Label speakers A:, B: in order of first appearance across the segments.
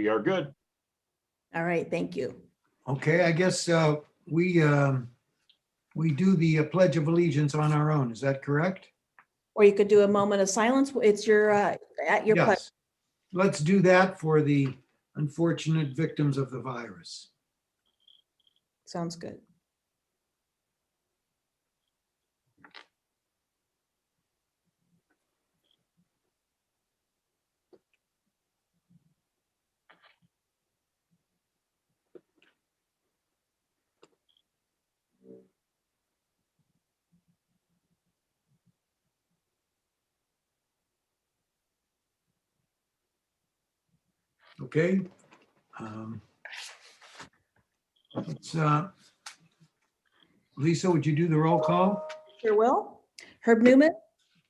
A: We are good.
B: All right, thank you.
C: Okay, I guess we do the Pledge of Allegiance on our own. Is that correct?
B: Or you could do a moment of silence. It's your, at your pleasure.
C: Yes. Let's do that for the unfortunate victims of the virus.
B: Sounds good.
C: Okay. Lisa, would you do the roll call?
B: Sure will. Herb Newman,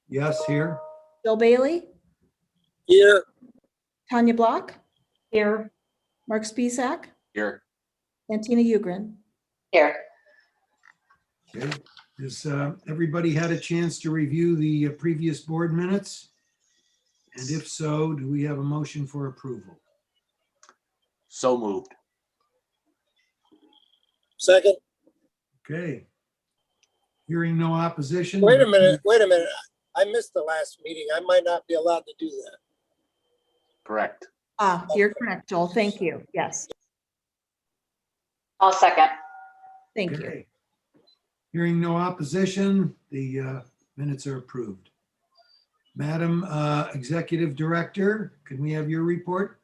C: Yes, here.
B: Bill Bailey,
D: Here.
B: Tanya Block. Here. Mark Spisak,
A: Here.
B: and Tina Ugrin.
E: Here.
C: Okay. Has everybody had a chance to review the previous board minutes? And if so, do we have a motion for approval?
A: So moved.
D: Second.
C: Okay. Hearing no opposition.
D: Wait a minute. I missed the last meeting. I might not be allowed to do that.
A: Correct.
B: Ah, you're correct, Joel. Thank you. Yes,
E: I'll second.
B: thank you.
C: Okay. Hearing no opposition, the minutes are approved. Madam Executive Director, can we have your report?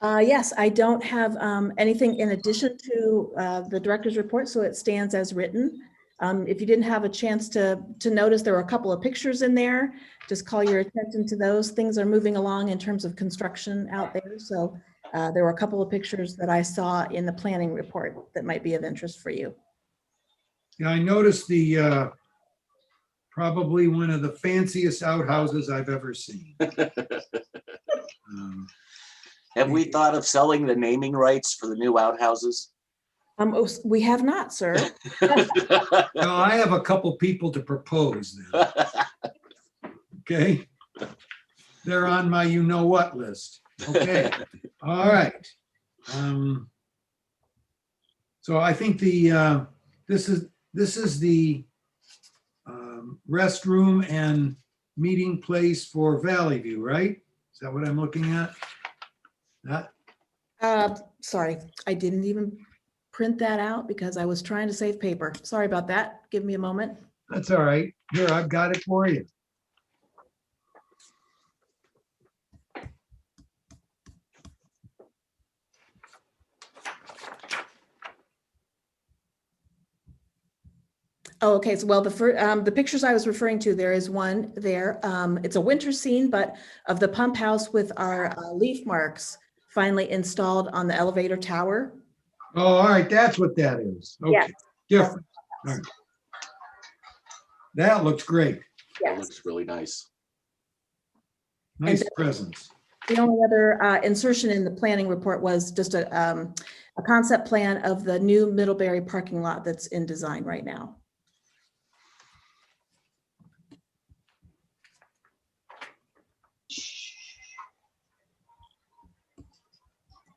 B: Yes, I don't have anything in addition to the director's report, so it stands as written. If you didn't have a chance to notice, there were a couple of pictures in there. Just call your attention to those. Things are moving along in terms of construction out there. So there were a couple of pictures that I saw in the planning report that might be of interest for you.
C: Yeah, I noticed the probably one of the fanciest outhouses I've ever seen.
A: Have we thought of selling the naming rights for the new outhouses?
B: We have not, sir.
C: No, I have a couple people to propose then. Okay. They're on my you-know-what list. Okay, all right. So I think the, this is the restroom and meeting place for Valley View, right? Is that what I'm looking at? That,
B: Sorry, I didn't even print that out because I was trying to save paper. Sorry about that. Give me a moment.
C: that's all right. Here, I've got it for you.
B: Oh, okay. So, well, the pictures I was referring to, there is one there. It's a winter scene, but of the pump house with our leaf marks finally installed on the elevator tower.
C: Oh, all right, that's what that is.
B: Yes.
C: Okay, different. All right. That looks great.
A: That
B: Yes.
A: looks really nice.
C: Nice
B: And-
C: presence.
B: The only other insertion in the planning report was just a concept plan of the new Middlebury parking lot that's in design right now.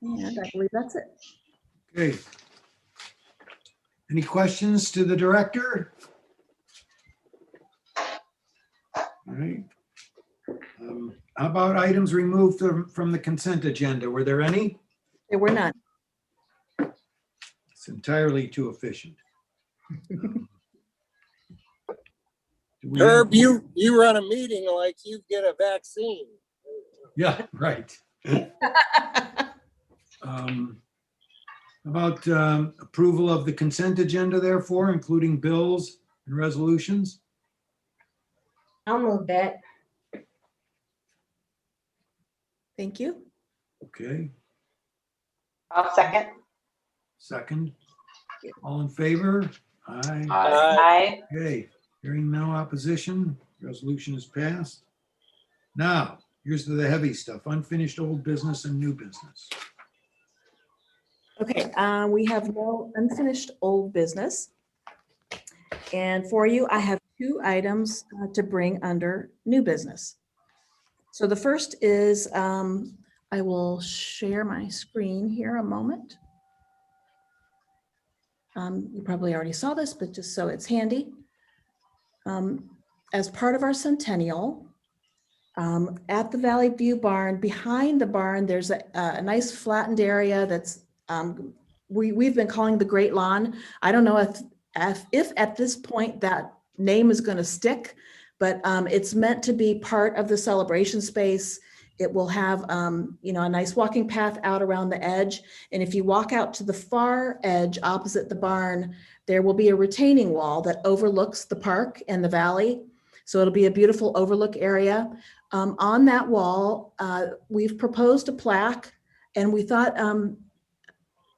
B: And I believe that's it.
C: Okay. Any questions to the director? All right. How about items removed from the consent agenda? Were there any?
B: There were none.
C: It's entirely too efficient. Do we have-
D: Herb, you run a meeting like you get a vaccine.
C: Yeah, right. About approval of the consent agenda therefore, including bills and resolutions?
E: I'll move that.
B: Thank you.
C: Okay,
E: I'll second.
C: second. All in favor? Aye.
E: Aye.
C: Okay, hearing no opposition, resolution is passed. Now, here's the heavy stuff, unfinished old business and new business.
B: Okay, we have no unfinished old business. And for you, I have two items to bring under new business. So the first is I will share my screen here a moment. You probably already saw this, but just so it's handy. As part of our centennial, at the Valley View Barn, behind the barn, there's a nice flattened area that's, we've been calling the Great Lawn. I don't know if at this point that name is going to stick, but it's meant to be part of the celebration space. It will have, you know, a nice walking path out around the edge. And if you walk out to the far edge opposite the barn, there will be a retaining wall that overlooks the park and the valley. So it'll be a beautiful overlook area. On that wall, we've proposed a plaque, and we thought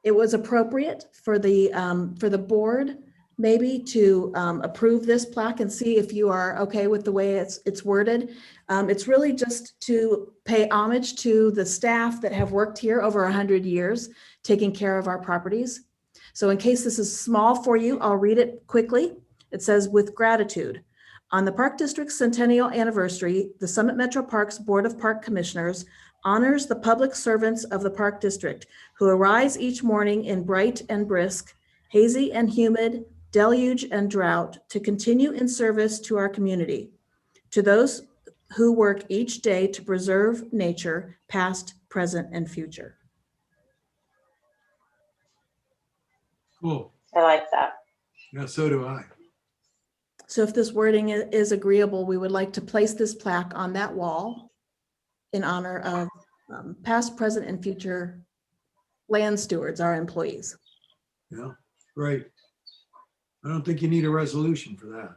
B: it was appropriate for the board maybe to approve this plaque and see if you are okay with the way it's worded. It's really just to pay homage to the staff that have worked here over 100 years, taking care of our properties. So in case this is small for you, I'll read it quickly. It says, "With gratitude, on the Park District's centennial anniversary, the Summit Metro Parks Board of Park Commissioners honors the public servants of the Park District who arise each morning in bright and brisk, hazy and humid, deluge and drought to continue in service to our community. To those who work each day to preserve nature, past, present, and future."
C: Cool.
E: I like that.
C: Yeah, so do I.
B: So if this wording is agreeable, we would like to place this plaque on that wall in honor of past, present, and future land stewards, our employees.
C: Yeah, great. I don't think you need a resolution for that.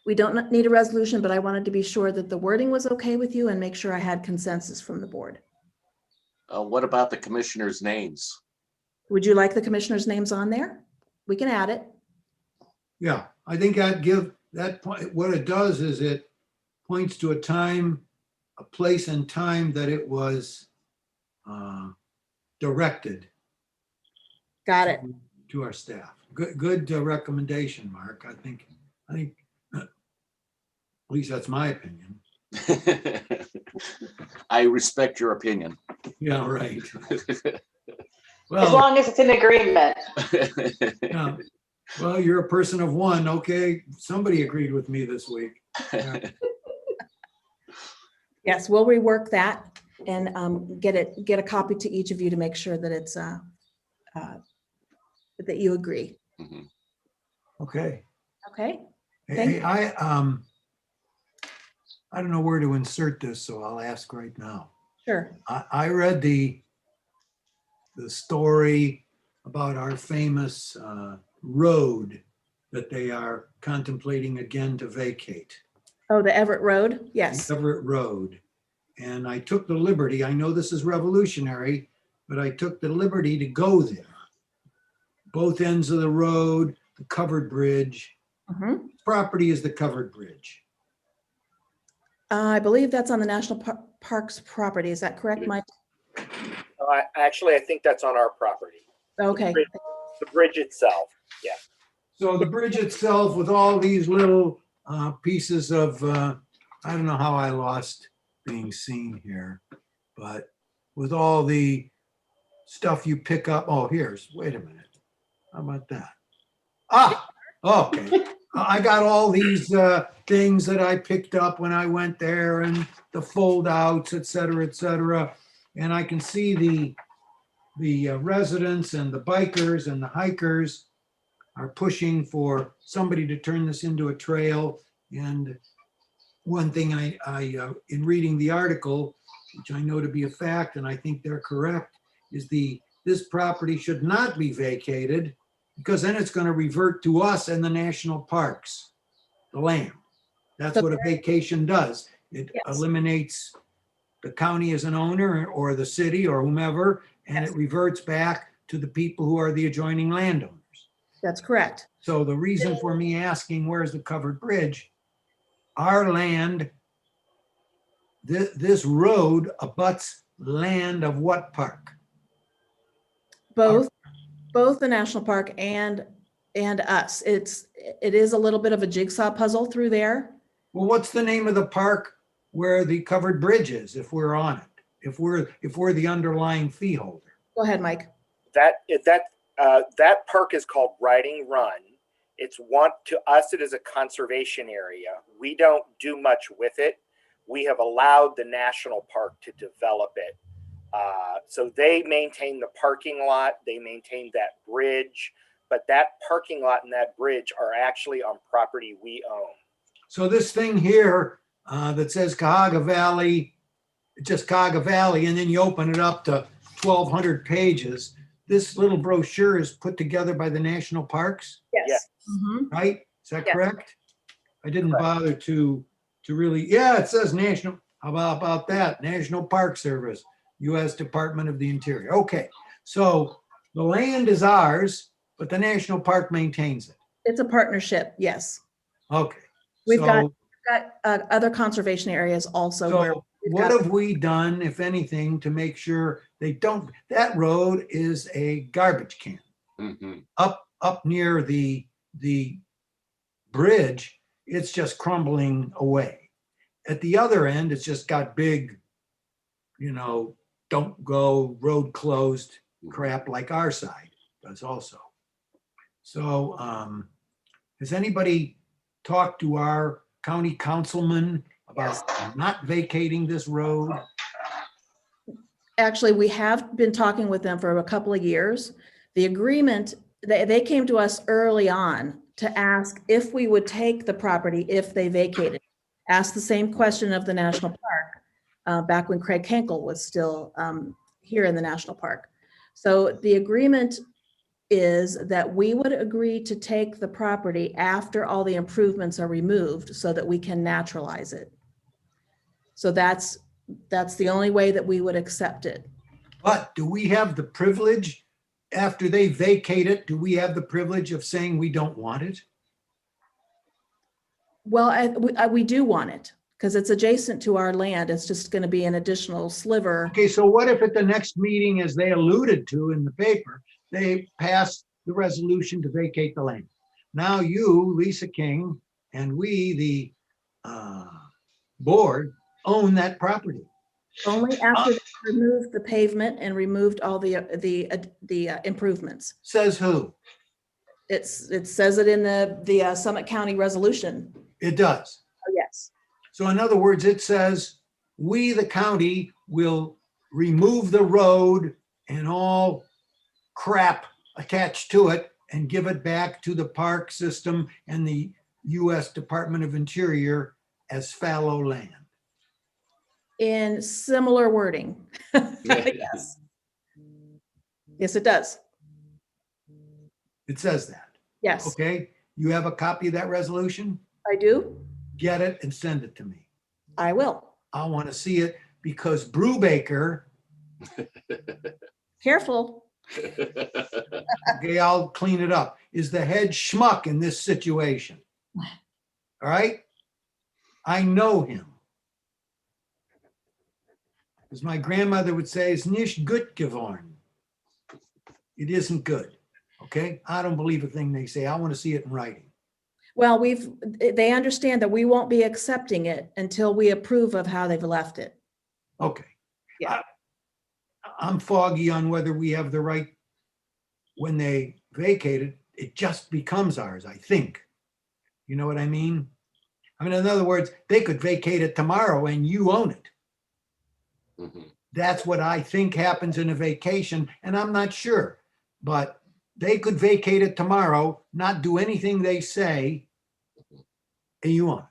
B: We don't need a resolution, but I wanted to be sure that the wording was okay with you and make sure I had consensus from the board.
A: What about the commissioners' names?
B: Would you like the commissioners' names on there? We can add it.
C: Yeah, I think I'd give that point. What it does is it points to a time, a place and time that it was directed
B: Got it.
C: to our staff. Good recommendation, Mark. I think at least that's my opinion.
A: I respect your opinion.
C: Yeah, right.
E: As
C: Well,
E: long as it's in agreement.
C: yeah. Well, you're a person of one. Okay, somebody agreed with me this week. Yeah.
B: Yes, we'll rework that and get a copy to each of you to make sure that it's that you agree.
A: Mhm.
C: Okay.
B: Okay. Thank
C: Hey, I don't know where to insert this, so I'll ask right now.
B: Sure.
C: I read the story about our famous road that they are contemplating again to vacate.
B: Oh, the Everett Road. Yes.
C: The Everett Road. And I took the liberty, I know this is revolutionary, but I took the liberty to go there. Both ends of the road, the covered bridge.
B: Mhm.
C: Property is the covered bridge.
B: I believe that's on the National Parks property. Is that correct, Mike?
F: Actually, I think that's on our property.
B: Okay.
F: The bridge itself.
C: So the bridge itself with all these little pieces of, I don't know how I lost being seen here, but with all the stuff you pick up. Oh, wait a minute. How about that? Ah, okay. I got all these things that I picked up when I went there and the fold outs, et cetera, et cetera. And I can see the residents and the bikers and the hikers are pushing for somebody to turn this into a trail. And one thing I in reading the article, which I know to be a fact, and I think they're correct, is this property should not be vacated because then it's going to revert to us and the national parks, the land. That's what a vacation does. It
B: Yes.
C: eliminates the county as an owner or the city or whomever, and it reverts back to the people who are the adjoining landowners.
B: That's correct.
C: So the reason for me asking where's the covered bridge, our land, this road abuts land of what park?
B: Both the national park and us. It is a little bit of a jigsaw puzzle through there.
C: Well, what's the name of the park where the covered bridge is if we're on it? if we're the underlying fee holder?
B: Go ahead, Mike.
F: That park is called Riding Run. To us, it is a conservation area. We don't do much with it. We have allowed the national park to develop it. So they maintain the parking lot, they maintain that bridge, but that parking lot and that bridge are actually on property we own.
C: So this thing here that says Cuyahoga Valley, just Cuyahoga Valley, and then you open it up to 1,200 pages. This little brochure is put together by the national parks,
F: Yes.
B: Mhm.
C: right? Is that
B: Yeah.
C: correct? I didn't
F: Correct.
C: bother to really, yeah, it says national, how about that? National Park Service, U.S. Department of the Interior. Okay, so the land is ours, but the national park maintains it.
B: It's a partnership, yes.
C: Okay.
B: We've got
C: So
B: other conservation areas also where
C: So
B: we've
C: what
B: got-
C: have we done, if anything, to make sure they don't, that road is a garbage can
A: Mhm.
C: up near the bridge, it's just crumbling away. At the other end, it's just got big, don't go, road closed crap like our side does also. So has anybody talked to our county councilman about not vacating this road?
B: Actually, we have been talking with them for a couple of years. The agreement, they came to us early on to ask if we would take the property if they vacated. Asked the same question of the national park back when Craig Henkel was still here in the national park. So the agreement is that we would agree to take the property after all the improvements are removed so that we can naturalize it. So that's the only way that we would accept it.
C: But do we have the privilege, after they vacate it, do we have the privilege of saying we don't want it?
B: Well, we do want it because it's adjacent to our land. It's just going to be an additional sliver.
C: Okay, so what if at the next meeting, as they alluded to in the paper, they pass the resolution to vacate the land? Now you, Lisa King, and we, the board, own that property.
B: Only after they removed the pavement and removed all the improvements.
C: Says who?
B: It says it in the Summit County resolution.
C: It does.
B: Oh, yes.
C: So in other words, it says, we, the county, will remove the road and all crap attached to it and give it back to the park system and the U.S. Department of Interior as fallow land.
B: In similar wording. Yes. Yes, it does.
C: It says that.
B: Yes,
C: Okay, you have a copy of that resolution?
B: I do.
C: Get it and send it to me.
B: I will.
C: I want to see it because Brubaker,
B: Careful.
C: okay, I'll clean it up, is the head schmuck in this situation. All right? I know him. As my grandmother would say, it's nicht gut geworden. It isn't good. Okay? I don't believe a thing they say. I want to see it in writing.
B: Well, they understand that we won't be accepting it until we approve of how they've left it.
C: Okay.
B: Yeah.
C: I'm foggy on whether we have the right, when they vacate it, it just becomes ours, I think. You know what I mean? I mean, in other words, they could vacate it tomorrow and you own it.
A: Mhm.
C: That's what I think happens in a vacation, and I'm not sure. But they could vacate it tomorrow, not do anything they say, and you own it.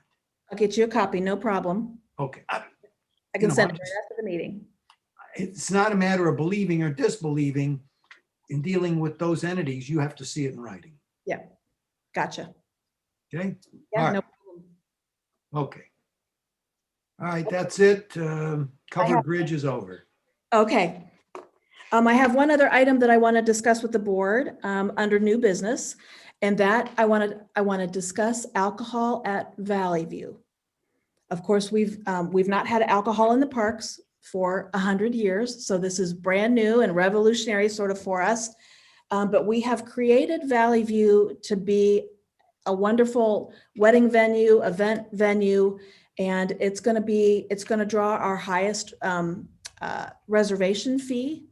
B: I'll get you a copy, no problem.
C: Okay.
B: I
C: You
B: can
C: know,
B: send
C: I'm
B: it right
C: just-
B: after the meeting.
C: It's not a matter of believing or disbelieving. In dealing with those entities, you have to see it in writing.
B: Gotcha.
C: Okay?
B: Yeah,
C: All right.
B: no problem.
C: Okay. All right, that's it. Covered
B: have-
C: bridge is over.
B: Okay. I have one other item that I want to discuss with the board under new business, and that I want to discuss alcohol at Valley View. Of course, we've not had alcohol in the parks for 100 years, so this is brand new and revolutionary sort of for us. But we have created Valley View to be a wonderful wedding venue, event venue, and it's going to draw our highest reservation fee.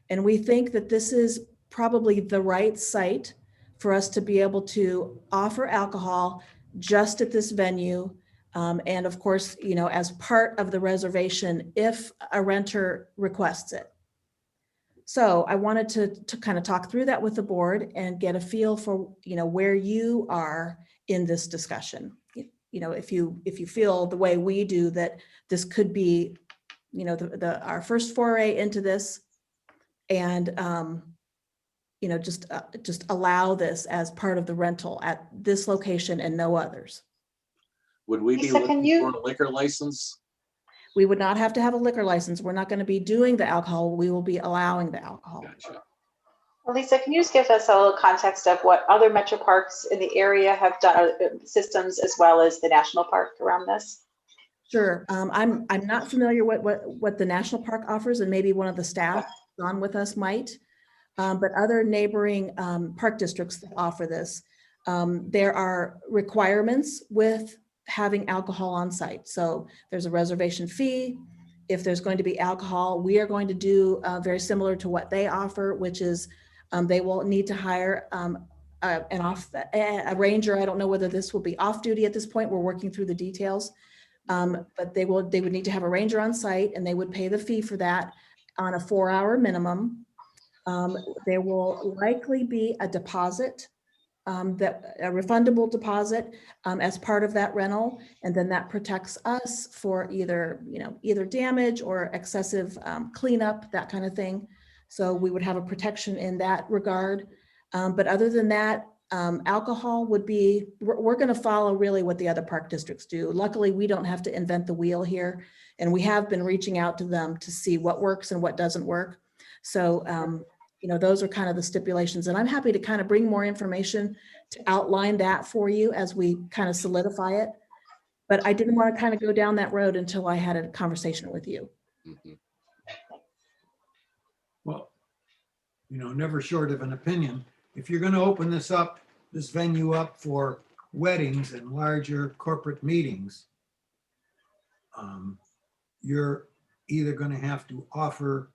B: And we think that this is probably the right site for us to be able to offer alcohol just at this venue. And of course, you know, as part of the reservation, if a renter requests it. So I wanted to kind of talk through that with the board and get a feel for, you know, where you are in this discussion. You know, if you feel the way we do that this could be, you know, our first foray into this, and you know, just allow this as part of the rental at this location and no others.
A: Would we be
E: Lisa, can
A: looking
E: you-
A: for a liquor license?
B: We would not have to have a liquor license. We're not going to be doing the alcohol. We will be allowing the alcohol.
A: Gotcha.
E: Lisa, can you just give us a little context of what other metro parks in the area have done, systems, as well as the national park around this?
B: Sure. I'm not familiar what the national park offers, and maybe one of the staff on with us might. But other neighboring park districts that offer this, there are requirements with having alcohol on site. So there's a reservation fee. If there's going to be alcohol, we are going to do very similar to what they offer, which is they will need to hire a ranger. I don't know whether this will be off duty at this point. We're working through the details. But they would need to have a ranger on site, and they would pay the fee for that on a 4-hour minimum. There will likely be a deposit, a refundable deposit as part of that rental, and then that protects us for either damage or excessive cleanup, that kind of thing. So we would have a protection in that regard. But other than that, alcohol would be, we're going to follow really what the other park districts do. Luckily, we don't have to invent the wheel here, and we have been reaching out to them to see what works and what doesn't work. So, you know, those are kind of the stipulations, and I'm happy to kind of bring more information to outline that for you as we kind of solidify it. But I didn't want to kind of go down that road until I had a conversation with you.
A: Mhm.
C: Well, you know, never short of an opinion. If you're going to open this venue up for weddings and larger corporate meetings, you're either going to have to offer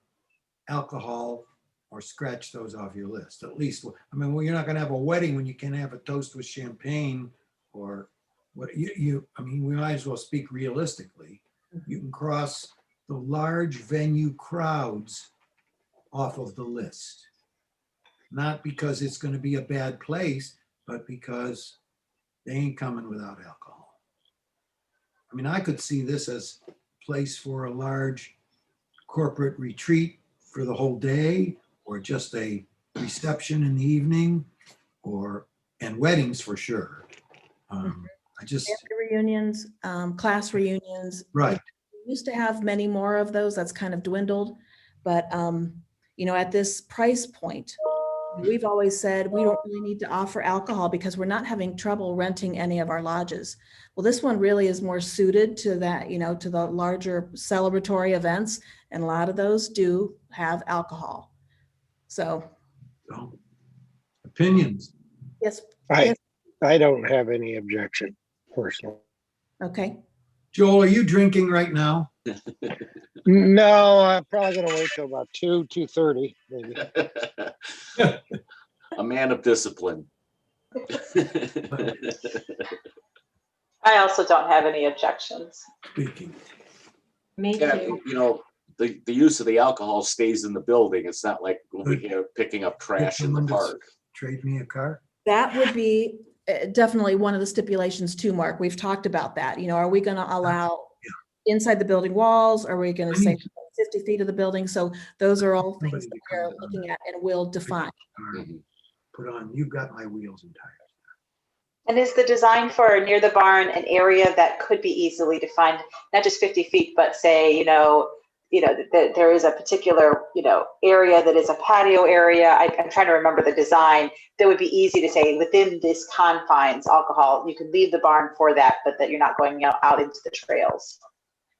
C: alcohol or scratch those off your list. At least, I mean, well, you're not going to have a wedding when you can have a toast with champagne, or what I mean, we might as well speak realistically. You can cross the large venue crowds off of the list. Not because it's going to be a bad place, but because they ain't coming without alcohol. I mean, I could see this as a place for a large corporate retreat for the whole day, or just a reception in the evening, and weddings for sure. I just,
B: Family reunions, class reunions.
C: right.
B: We used to have many more of those. That's kind of dwindled. But, you know, at this price point, we've always said we don't really need to offer alcohol because we're not having trouble renting any of our lodges. Well, this one really is more suited to that, you know, to the larger celebratory events. And a lot of those do have alcohol. So,
C: So, opinions.
B: yes.
D: I,
B: Yes.
D: I don't have any objection personally.
B: Okay.
C: Joel, are you drinking right now?
D: No, I'm probably gonna wait till about 2:30 maybe.
A: A man of discipline.
E: I also don't have any objections.
C: Speaking.
G: Me
A: Yeah,
G: too.
A: you know, the use of the alcohol stays in the building. It's not like we'll be here picking up trash in the
C: Someone to
A: park.
C: Trade me a car?
B: That would be definitely one of the stipulations too, Mark. We've talked about that. You know, are we going to allow inside the building walls? Are we going to say 50 feet of the building? So those are all things that we're looking at and will define.
A: Mhm.
C: Put on, you've got my wheels and tires.
E: And is the design for near the barn an area that could be easily defined, not just 50 feet, but say, that there is a particular, area that is a patio area. I'm trying to remember the design that would be easy to say within this confines, alcohol, you can leave the barn for that, but that you're not going out into the trails.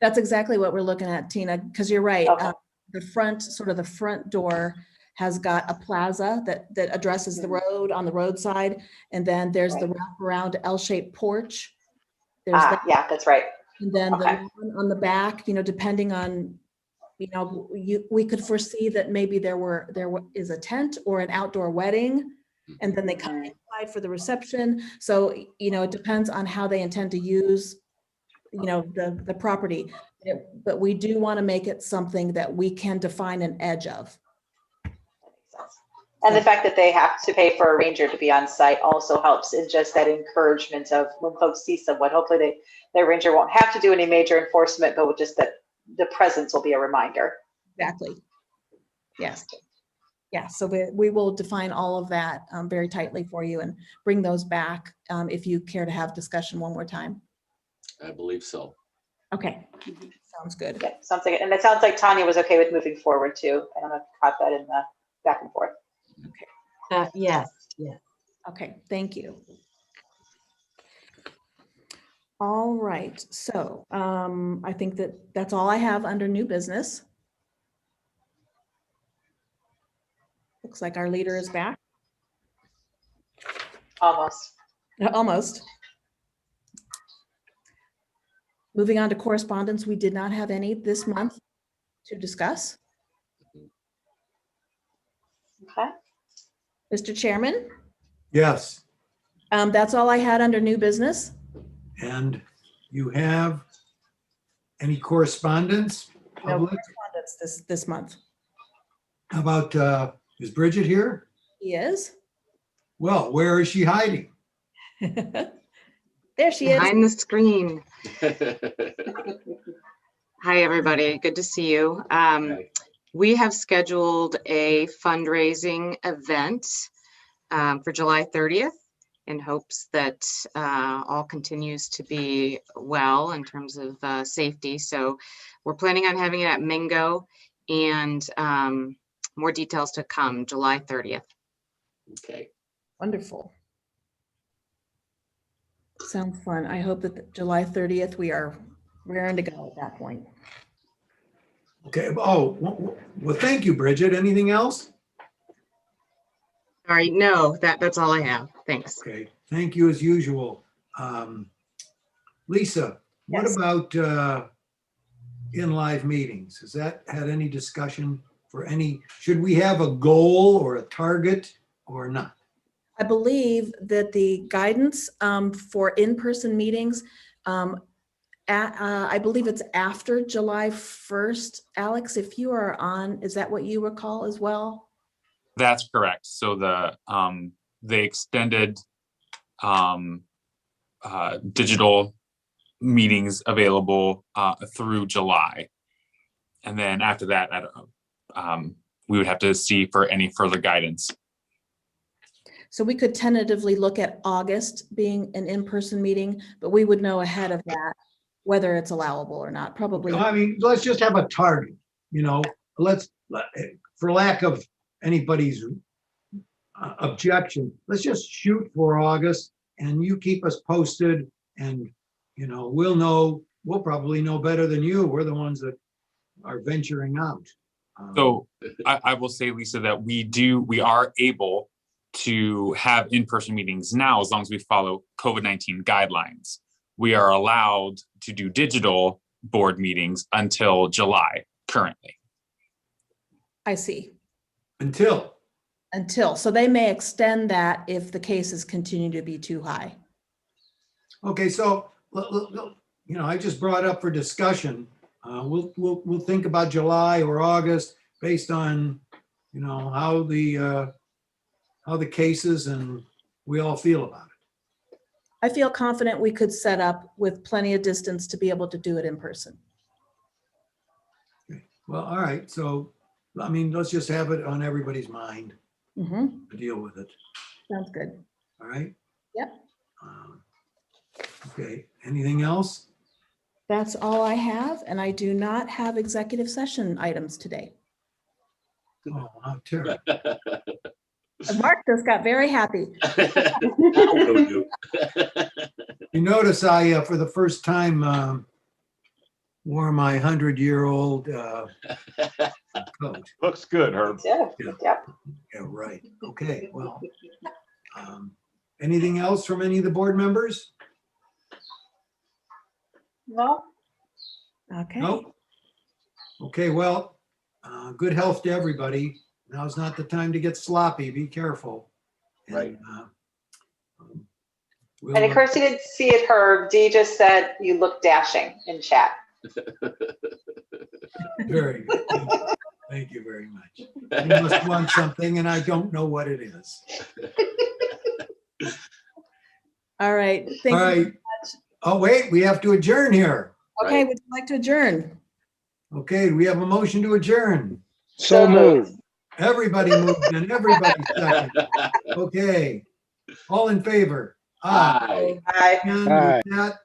B: That's exactly what we're looking at, Tina, because you're right.
E: Okay.
B: The front door has got a plaza that addresses the road on the roadside. And then there's the wraparound L-shaped porch. There's that.
E: Yeah, that's right.
B: And then the
E: Okay.
B: lawn on the back, depending on, we could foresee that maybe there is a tent or an outdoor wedding, and then they come inside for the reception. So, it depends on how they intend to use, the property. But we do want to make it something that we can define an edge of.
E: And the fact that they have to pay for a ranger to be on site also helps in just that encouragement of when folks see someone, hopefully their ranger won't have to do any major enforcement, but just that the presence will be a reminder.
B: Exactly. Yes. Yeah, so we will define all of that very tightly for you and bring those back if you care to have discussion one more time.
A: I believe so.
B: Okay, sounds good.
E: Yeah, sounds like it. And it sounds like Tanya was okay with moving forward too. I don't know if you caught that in the back and forth.
G: Yes.
B: Okay, thank you. All right, so I think that's all I have under new business. Looks like our leader is back.
E: Almost.
B: Almost. Moving on to correspondence, we did not have any this month to discuss.
E: Okay.
B: Mr. Chairman,
C: Yes,
B: that's all I had under new business.
C: and you have any correspondence?
B: No
C: Public?
B: correspondence this month.
C: How about, is Bridget here?
B: He is.
C: Well, where is she hiding?
B: There she is.
G: Behind the screen. Hi, everybody. Good to see you.
A: Right.
G: We have scheduled a fundraising event for July 30th in hopes that all continues to be well in terms of safety. So we're planning on having it at Mingo, and more details to come July 30th.
A: Okay.
B: Wonderful. Sounds fun. I hope that July 30th, we are raring to go at that point.
C: Okay, oh, well, thank you, Bridget. Anything else?
G: All right, no, that's all I have. Thanks.
C: Okay, thank you as usual. Lisa, what
B: Yes.
C: about in live meetings? Has that had any discussion for should we have a goal or a target or not?
B: I believe that the guidance for in-person meetings, I believe it's after July 1st. Alex, if you are on, is that what you recall as well?
H: That's correct. So the extended digital meetings available through July, and then after that, we would have to see for any further guidance.
B: So we could tentatively look at August being an in-person meeting, but we would know ahead of that whether it's allowable or not, probably.
C: I mean, let's just have a target, for lack of anybody's objection, let's just shoot for August and you keep us posted and, we'll probably know better than you. We're the ones that are venturing out.
H: So I will say, Lisa, that we are able to have in-person meetings now as long as we follow COVID-19 guidelines. We are allowed to do digital board meetings until July currently.
B: I see.
C: Until,
B: So they may extend that if the cases continue to be too high.
C: okay, so, I just brought up for discussion. We'll think about July or August based on, how the cases and we all feel about it.
B: I feel confident we could set up with plenty of distance to be able to do it in person.
C: Okay. Well, all right. So, let's just have it on everybody's mind
B: Mhm.
C: to deal with it.
B: Sounds good.
C: All right.
B: Yep.
C: Okay. Anything else?
B: That's all I have, and I do not have executive session items today.
C: Oh, how terrible.
B: Mark just got very happy.
A: Now we'll do.
C: You notice I, for the first time, wore my 100-year-old coat.
A: Looks good, Herb.
E: Yeah.
C: Yeah.
E: Yep.
C: Yeah, right. Okay, well, anything else from any of the board members?
E: No.
B: Okay.
C: Nope. Okay, well, good health to everybody. Now's not the time to get sloppy. Be careful. And,
A: Right.
C: we'll,
E: And in case you didn't see it, Herb, Dee just said you look dashing in chat.
C: very good. Thank you very much. You must want something and I don't know what it is.
B: All right.
C: All
B: Thank you.
C: right. Oh, wait, we have to adjourn here.
B: Okay,
A: Right.
B: would you like to adjourn?
C: Okay, we have a motion to adjourn.
D: So moved.
C: Everybody moved and everybody second. Okay. All in favor?
A: Aye.
E: Aye.
C: And
D: Aye.
C: with that,